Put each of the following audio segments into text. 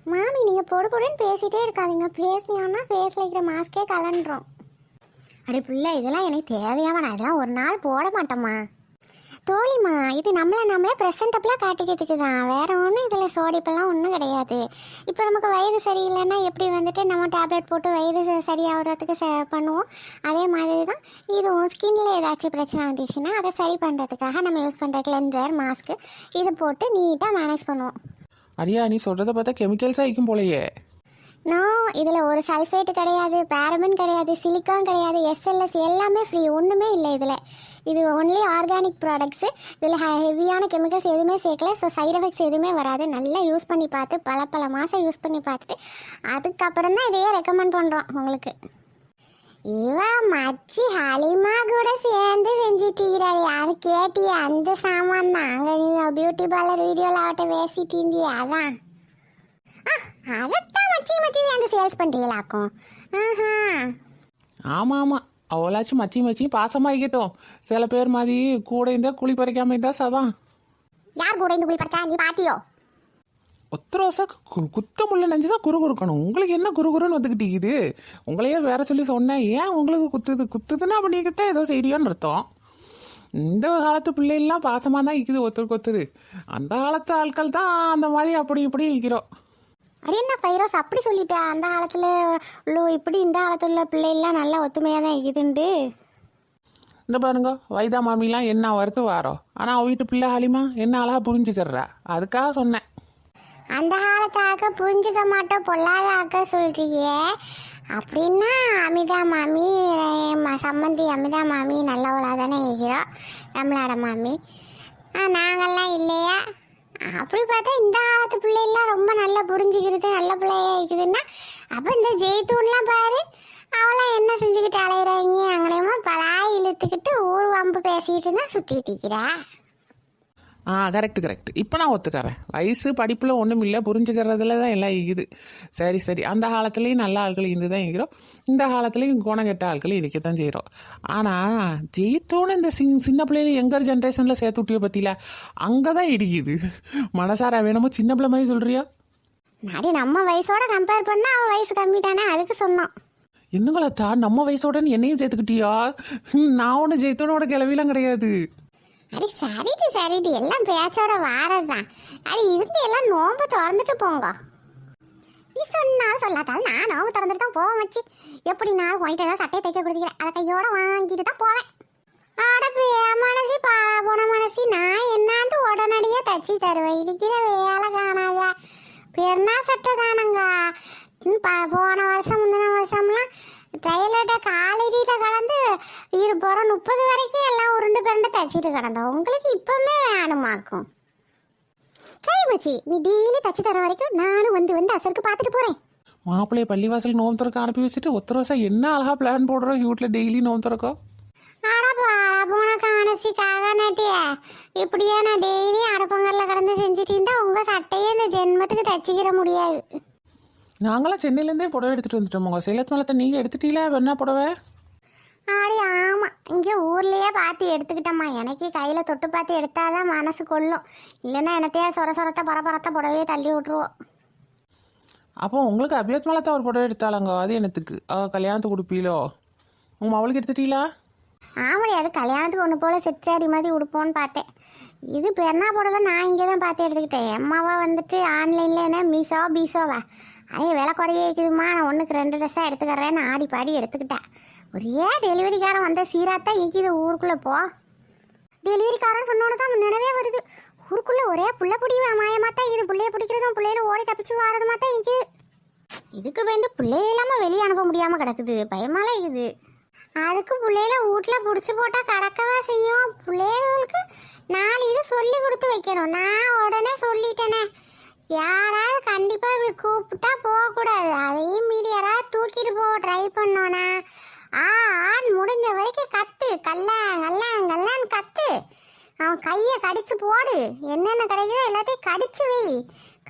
மாமி நீங்கள் பொடு பொடுன்னு பேசிகிட்டே இருக்காதீங்க. பேசினோன்னா ஃபேஸில் இருக்கிற மாஸ்கே கலண்டுரும். அடி பிள்ளை, இதெல்லாம் எனக்கு தேவையாவா? நான் இதெல்லாம் ஒரு நாள் போட மாட்டேம்மா. தோழிம்மா, இது நம்மளே ப்ரெசன்டபிளாக காட்டிக்கிறதுக்கு தான், வேறு ஒன்றும் இதில் சோடிப்பெல்லாம் ஒன்றும் கிடையாது. இப்போ நமக்கு வயிறு சரியில்லைன்னா எப்படி வந்துட்டு நம்ம டேப்லெட் போட்டு வயிறு சரியாகிறதுக்கு பண்ணுவோம், அதே மாதிரி தான் இதுவும். ஸ்கின்ல ஏதாச்சும் பிரச்சனை வந்துச்சுன்னா அதை சரி பண்ணுறதுக்காக நம்ம யூஸ் பண்ணுற கிளென்சர், மாஸ்க்கு இது போட்டு நீட்டாக மேனேஜ் பண்ணுவோம். அரியா, நீ சொல்கிறத பார்த்தா கெமிக்கல்ஸாக இருக்கும் போலையே. நோ, இதில் ஒரு சல்ஃபேட் கிடையாது, பேரபன் கிடையாது, சிலிக்கான் கிடையாது, எஸ்எல்எஸ் எல்லாமே ஃப்ரீ, ஒன்றுமே இல்லை இதில். இது ஒன்லி ஆர்கானிக் ப்ராடக்ட்ஸு. இதில் ஹெவியான கெமிக்கல்ஸ் எதுவுமே சேர்க்கல. ஸோ சைட் எஃபெக்ட்ஸ் எதுவுமே வராது. நல்லா யூஸ் பண்ணி பார்த்து பல மாதம் யூஸ் பண்ணி பார்த்துட்டு அதுக்கப்புறம் தான் இதையே ரெக்கமெண்ட் பண்ணுறோம் உங்களுக்கு. இவா மச்சி ஹலிமா கூட சேர்ந்து செஞ்சுட்டீரா? யாரு கேட்டியா? அந்த சாமான் தான் அங்கே நீ பியூட்டி பார்லர் வீடியோவில் அவட்ட பேசிட்டீந்தியா? அதான் அதைத்தான் மச்சி சேர்ந்து சேல்ஸ் பண்ணுறீங்களாக்கும். ஆமாம், அவளாச்சும் மச்சி பாசமாகிக்கட்டும். சில பேர் மாதிரி கூட இருந்தால் குழி பறிக்காமல் இருந்தால் சதான். யார் கூட இருந்து குழி பறிச்சா? நீ பாத்தியோ? ஒத்தரோசா குத்தமுள்ள நஞ்சு தான் குறுக்கணும். உங்களுக்கு என்ன குறுகுறுன்னு வந்துக்கிட்டீங்குது? உங்களையே வேற சொல்லி சொன்னேன். ஏன் உங்களுக்கு குத்துதுன்னா அப்போ நீங்கள் தான் ஏதோ செய்யறியோன்னு அர்த்தம். இந்த காலத்து பிள்ளைகள்லாம் பாசமாக தான் இருக்குது ஒத்துருக்கு ஒத்துரு. அந்த காலத்து ஆட்கள் தான் அந்த மாதிரி அப்படி இப்படி இருக்கிறோம். அது என்ன பைரோஸ் அப்படி சொல்லிட்டா? அந்த காலத்தில் உள்ள இப்படி இந்த காலத்தில் உள்ள பிள்ளைகள்லாம் நல்லா ஒத்துமையாக தான் இருக்குதுண்டு. இந்த பாருங்க, வைதா மாமிலாம் என்ன வருத்து வாரோ, ஆனால் அவ வீட்டு பிள்ளை ஹலிமா என்ன அழகாக புரிஞ்சுக்கிறா. அதுக்காக சொன்னேன். அந்த காலத்தாக்க புரிஞ்சுக்க மாட்டோம், பொல்லாத ஆக்க சொல்றியே. அப்படின்னா அமிதா மாமி, சம்மந்தி அமிதா மாமி நல்லவளாக தானே இருக்கிறோம், நம்மளோட மாமி. நாங்கள்லாம் இல்லையா? அப்படி பார்த்தா இந்த காலத்து பிள்ளைலாம் ரொம்ப நல்லா புரிஞ்சுக்கிறது, நல்ல பிள்ளையா இருக்குதுன்னா அப்போ இந்த ஜெய்தூன்லாம் பாரு, அவளாம் என்ன செஞ்சுக்கிட்டு அலையிறாங்க, அங்கேயுமா பலாய் இழுத்துக்கிட்டு ஊர் வம்பு பேசிக்கிட்டு தான் சுற்றிட்டு இருக்கிறா. கரெக்ட். இப்போ நான் ஒத்துக்கிறேன். வயசு படிப்பில் ஒன்றும் இல்லை, புரிஞ்சுக்கிறதுல தான் எல்லாம் இருக்குது. சரி, அந்த காலத்துலேயும் நல்ல ஆட்கள் இருந்து தான் இருக்கிறோம், இந்த காலத்துலேயும் குணம் கெட்ட ஆட்கள் இருக்கத்தான் செய்கிறோம். ஆனால் ஜெயித்தோன்னு இந்த சின்ன பிள்ளைங்க எங்கர் ஜென்ரேஷனில் சேர்த்து விட்டியோ பற்றியில, அங்கே தான் இடிக்குது. மனசார வேணுமோ சின்ன பிள்ளை மாதிரி சொல்கிறியா? நாடி நம்ம வயசோட கம்பேர் பண்ணால் அவன் வயசு கம்மி தானே, அதுக்கு சொன்னோம். என்னங்களா நம்ம வயசோடன்னு என்னையும் சேர்த்துக்கிட்டியா? நான் ஒன்று ஜெயித்தோனோட கிளவிலாம் கிடையாது. அடி சரிடி எல்லாம் பேச்சோட வாரதுதான். அடி இருந்து எல்லாம் நோம்பு திறந்துட்டு போங்க. நீ சொன்னாலும் சொல்லாட்டாலும் நான் நோம்பு திறந்துட்டு தான் போவேன் வச்சு. எப்படி நான் வாங்கிட்டு ஏதாவது சட்டையை தைக்க கொடுத்துக்கிறேன், அதை கையோட வாங்கிட்டு தான் போவேன். ஆட மனசி போன மனசி நான் என்னான்ட்டு உடனடியாக தச்சு தருவேன். இருக்கிற வேலை காணாத பெருநா சட்டை தானங்க. போன வருஷம் முந்தின வருஷம்லாம் தையலோட காலடியில் கடந்து 30 வரைக்கும் எல்லாம் உருண்டு பிறண்டு தச்சிட்டு கிடந்தோம். உங்களுக்கு இப்பவுமே வேணுமாக்கும். சரி மச்சி, நீ டெய்லி தச்சு தர வரைக்கும் நானும் வந்து அசருக்கு பார்த்துட்டு போறேன். மாப்பிள்ளைய பள்ளிவாசல் நோம்பு திறக்க அனுப்பி வச்சுட்டு ஒருத்தர் வருஷம் என்ன அழகா பிளான் போடுறோம் வீட்டில் டெய்லி நோம்பு திறக்கோ. போன காணசிக்காக நட்டிய இப்படியா நான் டெய்லி அடப்பங்கல்ல கடந்து செஞ்சுட்டு இருந்தா உங்க சட்டையே இந்த ஜென்மத்துக்கு தச்சுக்கிற முடியாது. நாங்களாம் சென்னையிலேருந்தே புடவை எடுத்துகிட்டு வந்துட்டோம். உங்கள் சேலத்து மேலத்தை நீங்கள் எடுத்துட்டீங்களா? என்ன புடவை? ஆடி ஆமாம், இங்கே ஊர்லேயே பார்த்து எடுத்துக்கிட்டம்மா. எனக்கு கையில் தொட்டு பார்த்து எடுத்தாதான் மனசு கொள்ளும், இல்லைன்னா என்னத்தையா சொரத்தை பரபரத்தை புடவையே தள்ளி விட்ருவோம். அப்போ உங்களுக்கு அபியத் மேலத்தை ஒரு புடவை எடுத்தாளங்க, அது என்னத்துக்கு? கல்யாணத்துக்கு கொடுப்பீலோ? உங்கள் அவளுக்கு எடுத்துட்டீங்களா? ஆமாடி, அது கல்யாணத்துக்கு ஒன்று போல் செட் சாரி மாதிரி உடுப்போன்னு பார்த்தேன். இது பெருனா புடவை நான் இங்கே தான் பார்த்து எடுத்துக்கிட்டேன். எம்மாவா வந்துட்டு ஆன்லைனில் என்ன பீசோவா அதே விலை குறைய இருக்குதுமா, நான் ஒன்றுக்கு 2 ட்ரெஸ்ஸாக எடுத்துக்கிறேன்னு ஆடி பாடி எடுத்துக்கிட்டேன். ஒரே டெலிவரிக்காரன் வந்த சீராத்தான் இருக்குது ஊருக்குள்ளே. போ டெலிவரிக்காரன் சொன்னோன்னு தான் நினைவே வருது. ஊருக்குள்ளே ஒரே புள்ள பிடி மாயமாக தான் இது. பிள்ளைய பிடிக்கிறதும் பிள்ளையில ஓடி தப்பிச்சு வாரதுமா தான் இருக்குது. இதுக்கு வந்து பிள்ளைய இல்லாமல் வெளியே அனுப்ப முடியாமல் கிடக்குது, பயமால இருக்குது. அதுக்கு பிள்ளையில வீட்டில் பிடிச்சி போட்டால் கிடக்கவா செய்யும். பிள்ளைகளுக்கு 4 இது சொல்லி கொடுத்து வைக்கணும். நான் உடனே சொல்லிட்டேனே, யாராவது கண்டிப்பாக இப்படி கூப்பிட்டா போகக்கூடாது. அதையும் மீறி யாராவது தூக்கிட்டு போக ட்ரை பண்ணோன்னா ஆண் முடிஞ்ச வரைக்கும் கத்து, கல்லான்னு கத்து. அவன் கையை கடிச்சு போடு, என்னென்ன கிடைக்குதோ எல்லாத்தையும் கடிச்சு வை.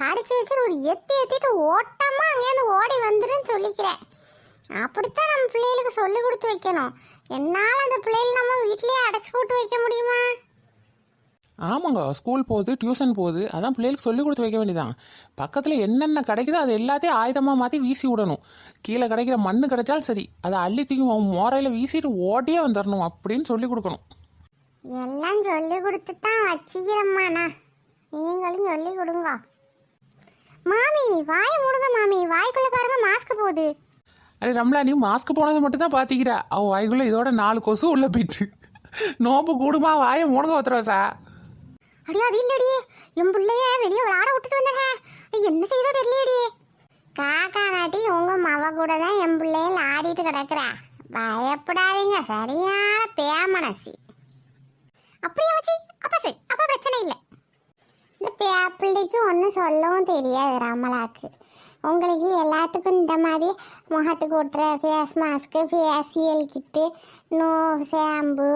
கடிச்சு வச்சுட்டு ஒரு எத்திட்டு ஓட்டமா அங்கேருந்து ஓடி வந்துருன்னு சொல்லிக்கிறேன். அப்படித்தான் நம்ம பிள்ளைகளுக்கு சொல்லி கொடுத்து வைக்கணும். என்னால் அந்த பிள்ளைகள் நம்ம வீட்லேயே அடைச்சி போட்டு வைக்க முடியுமா? ஆமாங்க, ஸ்கூல் போகுது, டியூஷன் போகுது, அதான் பிள்ளைகளுக்கு சொல்லி கொடுத்து வைக்க வேண்டியதான். பக்கத்தில் என்னென்ன கிடைக்குதோ அது எல்லாத்தையும் ஆயுதமாக மாற்றி வீசி விடணும். கீழே கிடைக்கிற மண்ணு கிடைச்சாலும் சரி, அதை அள்ளி தூக்கி மோரையில் வீசிட்டு ஓடியே வந்துடணும் அப்படின்னு சொல்லி கொடுக்கணும். எல்லாம் சொல்லி கொடுத்து தான் வச்சுக்கிறம்மாண்ணா, நீங்களும் சொல்லி கொடுங்க. மாமி வாயை மூடுங்க மாமி, வாய்க்குள்ள பாருங்க மாஸ்க் போகுது. அடே ரம்லா, நீ மாஸ்க் போனது மட்டும் தான் பார்த்திக்கிறா. அவன் வாய்க்குள்ளே இதோட 4 கொசு உள்ளே போயிட்டு நோம்பு கூடுமா, வாயை மூடுங்க ஒத்துறவசா. அடியா அது இல்லடியே, என் பிள்ளைய வெளியே விளையாட விட்டுட்டு வந்தேன், என்ன செய்தோ தெரியலையடி. காக்கா நாட்டி உங்க மவ கூட தான் என் பிள்ளைய ஆடிட்டு கிடக்குறா. பயப்படாதீங்க, சரியான பேமனசி. அப்படியே வச்சு அப்ப சரி, அப்ப பிரச்சனை இல்லை. இந்த பிள்ளைக்கு ஒன்றும் சொல்லவும் தெரியாது ரமலாக்கு. உங்களுக்கு எல்லாத்துக்கும் இந்த மாதிரி முகத்துக்கு ஒட்டுற ஃபேஸ் மாஸ்க்கு, ஃபேஷியல் கிட்டு, நோ ஷாம்பு,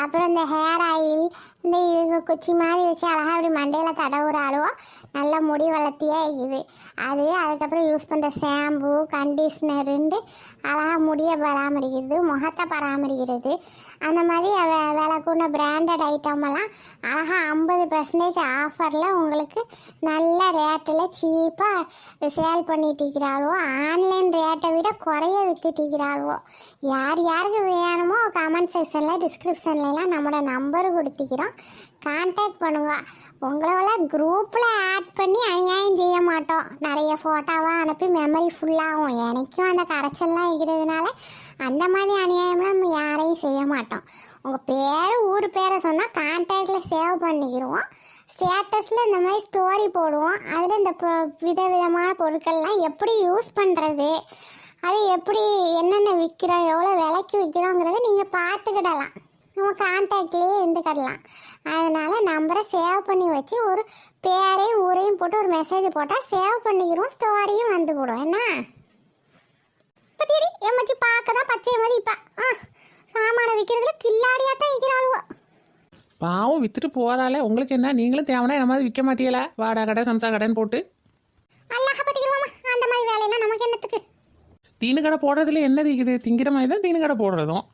அப்புறம் இந்த ஹேர் ஆயில், இந்த இது குச்சி மாதிரி வச்சு அழகாக அப்படி மண்டையில் தடவுறாலோ நல்ல முடி வளர்த்தியே இது அது. அதுக்கப்புறம் யூஸ் பண்ணுற ஷாம்பு, கண்டிஷ்னருண்டு அழகாக முடியை பராமரிக்கிறது, முகத்தை பராமரிக்கிறது. அந்த மாதிரி விலை கூட பிராண்டட் ஐட்டமெல்லாம் அழகாக 50% ஆஃபரில் உங்களுக்கு நல்ல ரேட்டில் சீப்பாக சேல் பண்ணிட்டிருக்கிறாளோ, ஆன்லைன் ரேட்டை விட குறைய விற்றுட்டிருக்கிறாளோ. யார் யாருக்கு வேணுமோ கமெண்ட் செக்ஷனில் டிஸ்கிரிப்ஷன்லாம் நம்மளோட நம்பர் கொடுத்துக்கிறோம், கான்டாக்ட் பண்ணுங்க. உங்களோட குரூப்பில் ஆட் பண்ணி அநியாயம் செய்ய மாட்டோம். நிறைய ஃபோட்டோவாக அனுப்பி மெமரி ஃபுல்லாகும். எனக்கும் அந்த கரைச்சல்லாம் இருக்கிறதுனால அந்த மாதிரி அநியாயம்லாம் நம்ம யாரையும் செய்ய மாட்டோம். உங்கள் பேர் ஊர் பேரை சொன்னால் கான்டாக்டில் சேவ் பண்ணிக்கிடுவோம். ஸ்டேட்டஸில் இந்த மாதிரி ஸ்டோரி போடுவோம். அதில் இந்த விதவிதமான பொருட்கள்லாம் எப்படி யூஸ் பண்ணுறது, அது எப்படி என்னென்ன விற்கிறோம், எவ்வளோ விலைக்கு விற்கிறோங்கிறத நீங்கள் பார்த்துக்கிடலாம். நம்ம கான்டாக்ட்லேயே இருந்துக்கிடலாம். அதனால் நம்பரை சேவ் பண்ணி வச்சு ஒரு பேரையும் ஊரையும் போட்டு ஒரு மெசேஜ் போட்டால் சேவ் பண்ணிக்கிறோம், ஸ்டோரியும் வந்து போடும். என்ன பத்தியடி எம்மச்சி பார்க்க தான் பச்சை மாதிரி இப்போ சாமான விற்கிறதுல கில்லாடியாக தான் விற்கிறாளுவோ. பாவம் விற்றுட்டு போகிறாளே, உங்களுக்கு என்ன, நீங்களும் தேவைன்னா என்ன மாதிரி விற்க மாட்டீங்களா? வாடா கடை சம்சா கடைன்னு போட்டு அல்லாஹ் பத்திக்கிறோமா, அந்த மாதிரி வேலையெல்லாம் நமக்கு என்னத்துக்கு? தீனு கடை போடுறதுல என்ன இருக்குது? திங்கிற மாதிரி தான் தீனு கடை போடுறதும்.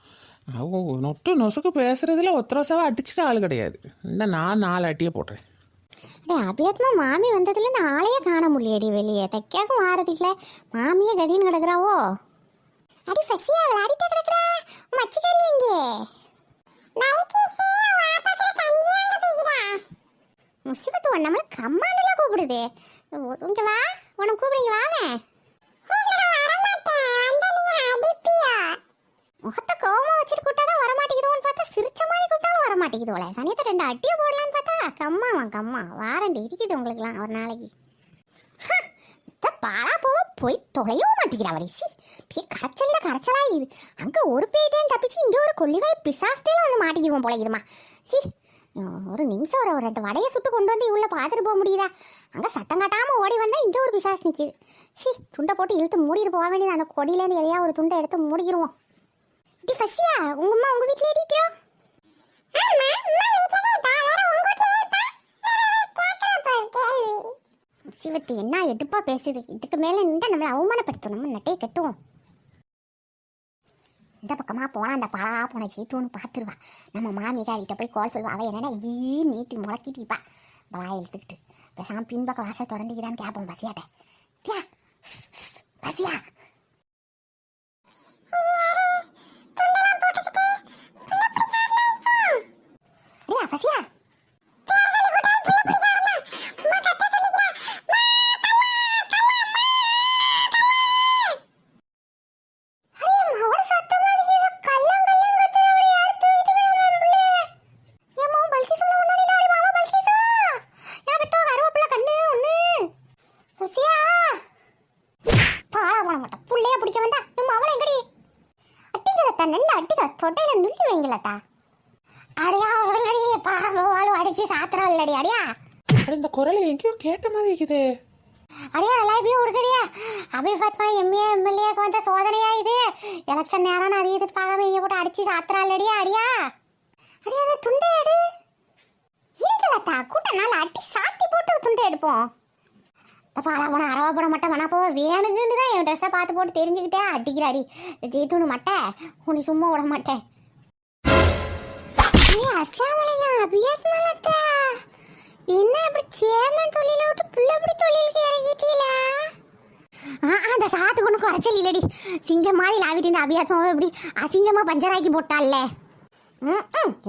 நொட்டு நொசுக்கு பேசுறதுல ஒத்தரோசாவை அடிச்சுக்க ஆள் கிடையாது. இந்த நான் 4 அட்டியே போடுறேன். அடே அபியத்மா, மாமி வந்ததுல நாளையே காண முடியடி, வெளியே தைக்காக்கும் வாரதுக்குல மாமியே கதின்னு கிடக்குறாவோ. அடி ஃபசியா விளையாடிட்டே கிடக்குறா, மச்சிக்காரி எங்கே? முசிபத்து ஒண்ணாமல கம்மாண்டெல்லாம் கூப்பிடுது. இங்க வா, உனக்கு கூப்பிடுங்க வாவே. முகத்தை கோவமா வச்சுட்டு கூட்டாதான் வரமாட்டேங்குதுன்னு பார்த்தா சிரிச்ச மாதிரி கூட்டாலும் வரமாட்டேங்குதுல. சனியத்தை 2 அட்டியை போடலான்னு பார்த்தா கம்மா வாரண்டி இருக்குது உங்களுக்குலாம் ஒரு நாளைக்கு. பாலா போய் தொலையவும் மாட்டேங்கிறா வரிசி. கரைச்சலா இது. அங்க ஒரு பேட்டையும் தப்பிச்சு இங்க ஒரு கொல்லிவாய் பிசாஸ்டேல வந்து மாட்டிக்கிடுவோம் போல இதுமா. சி ஒரு நிமிஷம் ஒரு 2 வடையை சுட்டு கொண்டு வந்து உள்ள பார்த்துட்டு போக முடியுதா? அங்கே சத்தம் காட்டாமல் ஓடி வந்தால் இங்கே ஒரு பிசாஸ் நிற்கிது. சி துண்டை போட்டு இழுத்து மூடிட்டு போக வேண்டியது. அந்த கொடியிலேருந்து எதையா ஒரு துண்டை எடுத்து மூடிக்கிடுவோம். இப்படி ஃபஸ்டியா உங்கள் அம்மா உங்கள் வீட்டில் ஏறிக்கோ. சிவத்து என்ன எடுப்பா பேசுது. இதுக்கு மேலே நின்று நம்மளை அவமானப்படுத்தணும், நம்ம நட்டையை கட்டுவோம். இந்த பக்கமாக போனால் அந்த பழா போன சீத்தோன்னு பார்த்துருவா. நம்ம மாமிகாரிகிட்ட போய் கோல் சொல்லுவா. அவள் என்னடா நீட்டி முளக்கிட்டிப்பா வாயை இழுத்துக்கிட்டு. பேசாமல் பின்பக்க வாசல் திறந்துக்கிறான்னு கேட்போம் பசியாட்ட. பசியா பசியா தொட்டையில நுள்ளி வைங்களா? அடியா உடனடியே பாவாலும் அடிச்சு சாத்திரம் இல்லடி. அடியா இந்த குரல் எங்கேயோ கேட்ட மாதிரி இருக்குது. அடியா நல்லா இப்பயும் உடுக்கடியா. அபிஃபாத்மா எம்ஏ எம்எல்ஏக்கு வந்த சோதனையா இது? எலெக்ஷன் நேரம் அது இது பார்க்காம இங்கே போட்டு அடிச்சு சாத்திரம் இல்லடியா? அடியா அடியா அந்த துண்டை எடு. இருக்கலத்தா கூட்ட நாள் அடி சாத்தி போட்டு துண்டை எடுப்போம். பாலா போன அரவா போட மாட்டேன் மனா போ வேணுக்குன்னு தான் என் ட்ரெஸ்ஸை பார்த்து போட்டு தெரிஞ்சுக்கிட்டே அடிக்கிற அடி. ஜெயித்துன்னு மாட்டேன் உனி சும்மா விட மாட்டேன். அஸ்ஸலாமு அலைக்கும் அபியத் மலத்தா. என்ன இப்படி சேர்மன் தொழில விட்டு புள்ளப்படி தொழிலுக்கு இறங்கிட்டீங்களா? அந்த சாத்து கொண்டு குறைச்சல் இல்லடி. சிங்கம் மாதிரி லாவிட்டு இந்த அபியாத்மாவை இப்படி அசிங்கமா பஞ்சராக்கி போட்டால.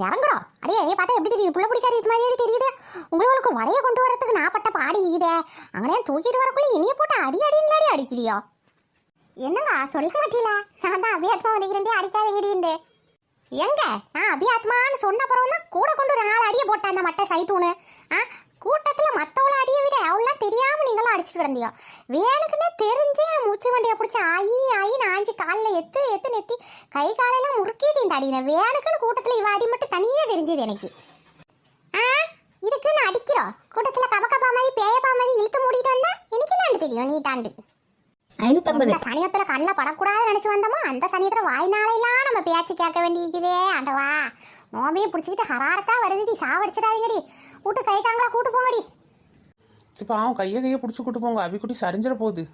இறங்குறோம். அடியே பார்த்தா எப்படி தெரியுது? புள்ள பிடிக்காது இது மாதிரி தெரியுது. உங்களுக்கு வடையை கொண்டு வரதுக்கு நான் பட்ட பாடி இதே அங்கனே தூக்கிட்டு வரக்குள்ள இனிய போட்டு அடி அடின்னு அடிக்கிறியோ? என்னங்க சொல்ல மாட்டீங்களா? நான் தான் அபியாத்மா வந்துக்கிறேன் அடிக்காத இடிண்டு. எங்க நான் அபியாத்மான்னு சொன்ன அப்புறம் தான் கூட கொண்டு ஒரு 4 அடியை போட்டேன் அந்த மட்டை சைத்தூணு. கூட்டத்துல மத்தவள அடியை விட அவளாம் தெரியாம நீங்களும் அடிச்சுட்டு கிடந்தியோ. வேணுக்குன்னு தெரிஞ்சே மூச்சு வண்டியை பிடிச்சி ஆயி நாஞ்சி காலில் எத்து நெத்தி கை காலெல்லாம் முறுக்கிட்டு இந்த அடினேன். வேணுக்குன்னு கூட்டத்துல இவ அடி மட்டும் தனியே தெரிஞ்சது எனக்கு. இதுக்குன்னு அடிக்கிறோம் கூட்டத்துல கபக்கப்பா மாதிரி பேயப்பா மாதிரி இழுத்து மூடிட்டு வந்தா எனக்கு என்ன தெரியும்? நீ தாண்டு 550 சனியத்துல கண்ணில் படக்கூடாதுன்னு நினைச்சு வந்தோமோ அந்த சனியத்துல வாய்னாலாம் நம்ம பேச்சு கேட்க வேண்டியிருக்குதே. ஆண்டவா நோம்பையும் பிடிச்சிக்கிட்டு ஹராரத்தா வருதுடி. சாவடிச்சிடாதீங்கடி. விட்டு கை தாங்களா கூட்டு போங்கடி. இப்போ அவன் கையை பிடிச்சி கூட்டு போங்க. அபிக்குட்டி சரிஞ்சிட போகுது.